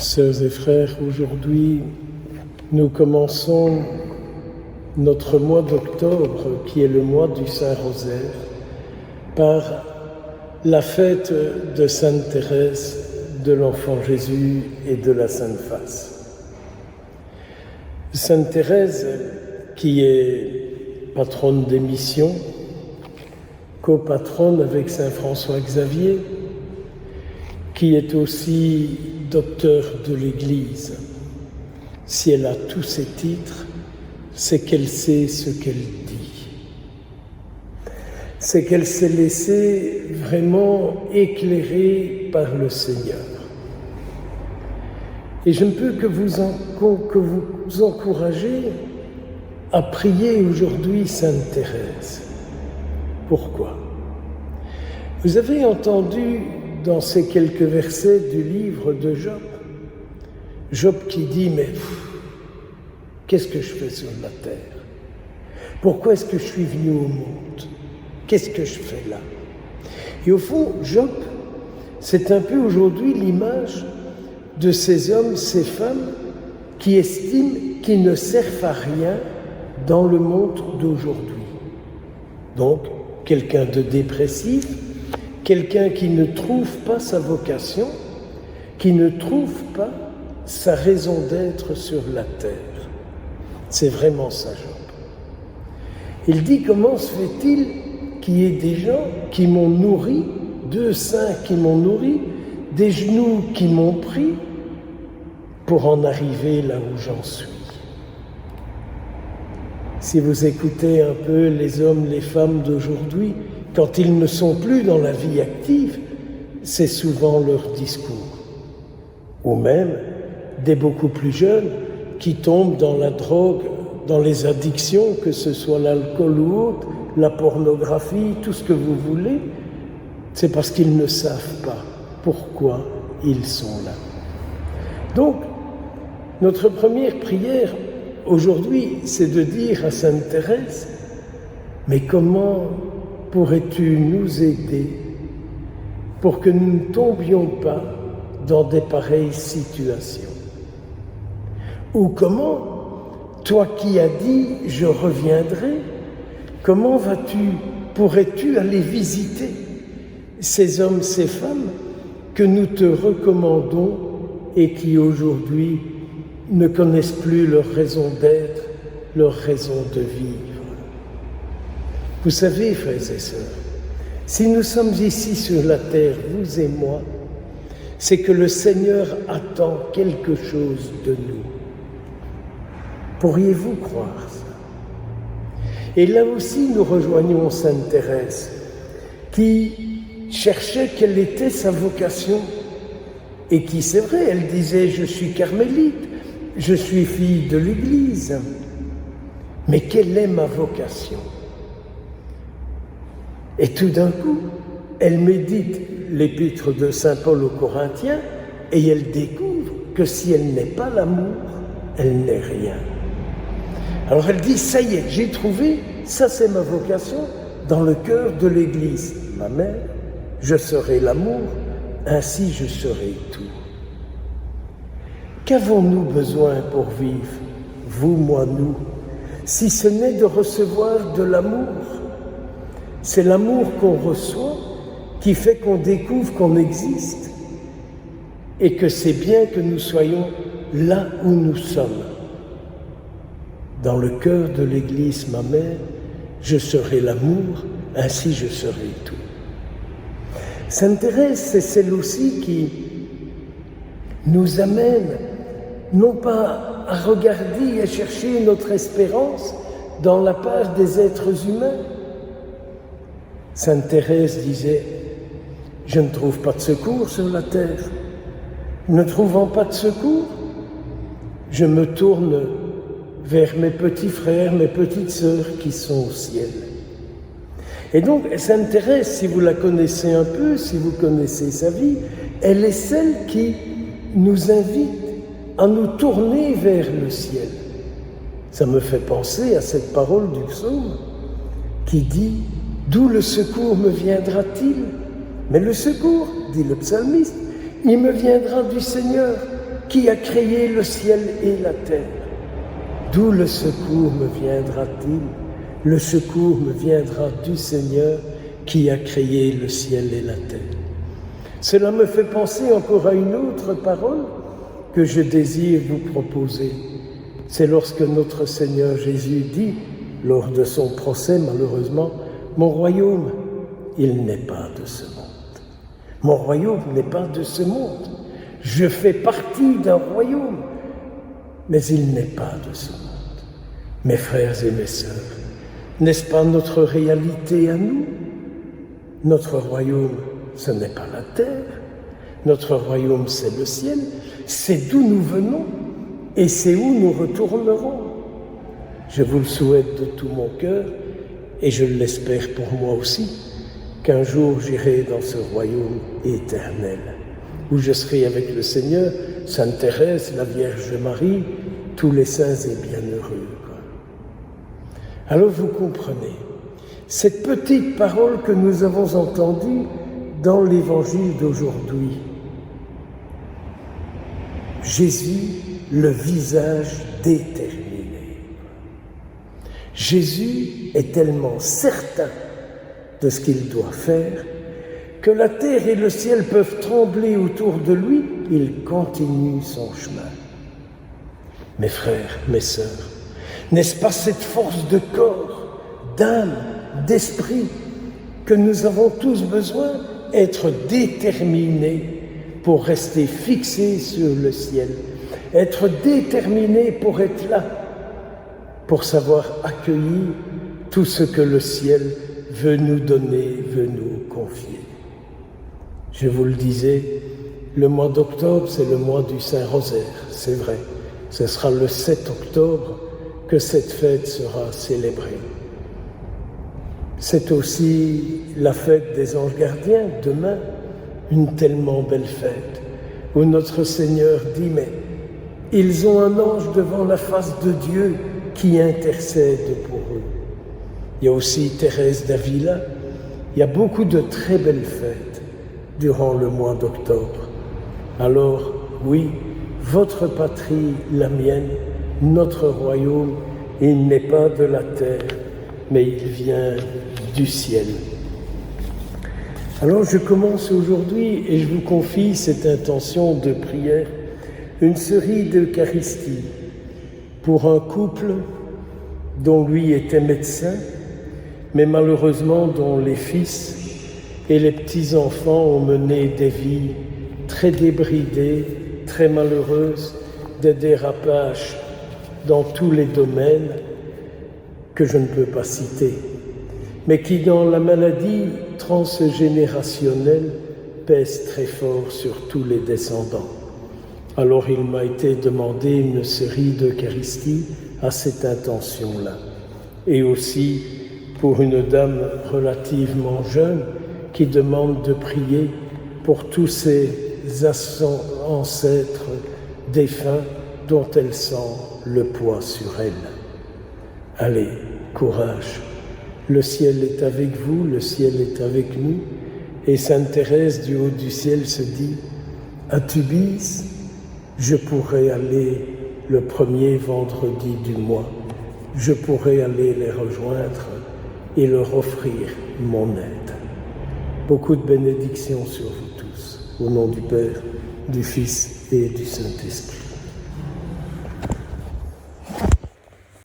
Sœurs et frères, aujourd'hui, nous commençons notre mois d'octobre, qui est le mois du Saint-Rosaire, par la fête de Sainte Thérèse de l'Enfant Jésus et de la Sainte Face. Sainte Thérèse, qui est patronne des missions, copatronne avec Saint François Xavier, qui est aussi docteur de l'Église. Si elle a tous ces titres, c'est qu'elle sait ce qu'elle dit. C'est qu'elle s'est laissée vraiment éclairer par le Seigneur. Et je ne peux que vous encourager à prier aujourd'hui Sainte Thérèse. Pourquoi ? Vous avez entendu dans ces quelques versets du livre de Job, Job qui dit « Mais qu'est-ce que je fais sur la terre? Pourquoi est-ce que je suis venu au monde? Qu'est-ce que je fais là ?» Et au fond, Job, c'est un peu aujourd'hui l'image de ces hommes, ces femmes qui estiment qu'ils ne servent à rien dans le monde d'aujourd'hui. Donc, quelqu'un de dépressif, quelqu'un qui ne trouve pas sa vocation, qui ne trouve pas sa raison d'être sur la terre. C'est vraiment ça, Job. Il dit, comment se fait-il qu'il y ait des gens qui m'ont nourri, deux seins qui m'ont nourri, des genoux qui m'ont pris pour en arriver là où j'en suis. Si vous écoutez un peu les hommes, les femmes d'aujourd'hui, quand ils ne sont plus dans la vie active, c'est souvent leur discours. Ou même des beaucoup plus jeunes qui tombent dans la drogue, dans les addictions, que ce soit l'alcool ou autre, la pornographie, tout ce que vous voulez, c'est parce qu'ils ne savent pas pourquoi ils sont là. Donc, notre première prière aujourd'hui, c'est de dire à Sainte Thérèse, mais comment pourrais-tu nous aider pour que nous ne tombions pas dans des pareilles situations? Ou comment, toi qui as dit « je reviendrai », comment pourrais-tu aller visiter ces hommes, ces femmes que nous te recommandons et qui aujourd'hui ne connaissent plus leur raison d'être, leur raison de vivre? Vous savez, frères et sœurs, si nous sommes ici sur la terre, vous et moi, c'est que le Seigneur attend quelque chose de nous. Pourriez-vous croire ça? Et là aussi, nous rejoignons Sainte Thérèse, qui cherchait quelle était sa vocation, et qui, c'est vrai, elle disait « je suis carmélite, je suis fille de l'Église, mais quelle est ma vocation ?» Et tout d'un coup, elle médite l'épître de Saint Paul aux Corinthiens et elle découvre que si elle n'est pas l'amour, elle n'est rien. Alors elle dit, ça y est, j'ai trouvé, ça c'est ma vocation, dans le cœur de l'Église. Ma mère, je serai l'amour, ainsi je serai tout. Qu'avons-nous besoin pour vivre, vous, moi, nous, si ce n'est de recevoir de l'amour? C'est l'amour qu'on reçoit qui fait qu'on découvre qu'on existe et que c'est bien que nous soyons là où nous sommes. Dans le cœur de l'Église, ma mère, je serai l'amour, ainsi je serai tout. Sainte Thérèse, c'est celle aussi qui nous amène non pas à regarder et à chercher notre espérance dans la part des êtres humains. Sainte Thérèse disait « Je ne trouve pas de secours sur la terre. Ne trouvant pas de secours, je me tourne vers mes petits frères, mes petites sœurs qui sont au ciel. » Et donc, Sainte Thérèse, si vous la connaissez un peu, si vous connaissez sa vie, elle est celle qui nous invite à nous tourner vers le ciel. Ça me fait penser à cette parole du psaume qui dit « D'où le secours me viendra-t-il » Mais le secours, dit le psalmiste, il me viendra du Seigneur qui a créé le ciel et la terre. D'où le secours me viendra-t-il? Le secours me viendra du Seigneur qui a créé le ciel et la terre. Cela me fait penser encore à une autre parole que je désire vous proposer. C'est lorsque notre Seigneur Jésus dit, lors de son procès malheureusement, « Mon royaume, il n'est pas de ce monde. Mon royaume n'est pas de ce monde. Je fais partie d'un royaume, mais il n'est pas de ce monde. » Mes frères et mes sœurs, n'est-ce pas notre réalité à nous? Notre royaume, ce n'est pas la terre. Notre royaume, c'est le ciel. C'est d'où nous venons et c'est où nous retournerons. Je vous le souhaite de tout mon cœur et je l'espère pour moi aussi, qu'un jour j'irai dans ce royaume éternel, où je serai avec le Seigneur, Sainte Thérèse, la Vierge Marie, tous les saints et bienheureux. Alors vous comprenez, cette petite parole que nous avons entendue dans l'Évangile d'aujourd'hui, Jésus, le visage déterminé. Jésus est tellement certain de ce qu'il doit faire que la terre et le ciel peuvent trembler autour de lui, il continue son chemin. Mes frères, mes sœurs, n'est-ce pas cette force de corps, d'âme, d'esprit que nous avons tous besoin, être déterminés pour rester fixés sur le ciel, être déterminés pour être là, pour savoir accueillir tout ce que le ciel veut nous donner, veut nous confier. Je vous le disais, le mois d'octobre, c'est le mois du Saint-Rosaire, c'est vrai. Ce sera le 7 octobre que cette fête sera célébrée. C'est aussi la fête des anges gardiens, demain, une tellement belle fête, où notre Seigneur dit, mais ils ont un ange devant la face de Dieu qui intercède pour eux. Il y a aussi Thérèse d'Avila, il y a beaucoup de très belles fêtes durant le mois d'octobre. Alors, oui, votre patrie, la mienne, notre royaume, il n'est pas de la terre, mais il vient du ciel. Alors je commence aujourd'hui et je vous confie cette intention de prière, une série d'Eucharistie pour un couple dont lui était médecin, mais malheureusement dont les fils et les petits-enfants ont mené des vies très débridées, très malheureuses, des dérapages dans tous les domaines que je ne peux pas citer, mais qui dans la maladie transgénérationnelle pèse très fort sur tous les descendants. Alors il m'a été demandé une série d'Eucharisties à cette intention-là, et aussi pour une dame relativement jeune qui demande de prier pour tous ces ancêtres défunts dont elle sent le poids sur elle. Allez, courage, le ciel est avec vous, le ciel est avec nous, et Sainte Thérèse du haut du ciel se dit, à Tubize, je pourrais aller le premier vendredi du mois, je pourrais aller les rejoindre et leur offrir mon aide. Beaucoup de bénédictions sur vous tous, au nom du Père, du Fils et du Saint-Esprit.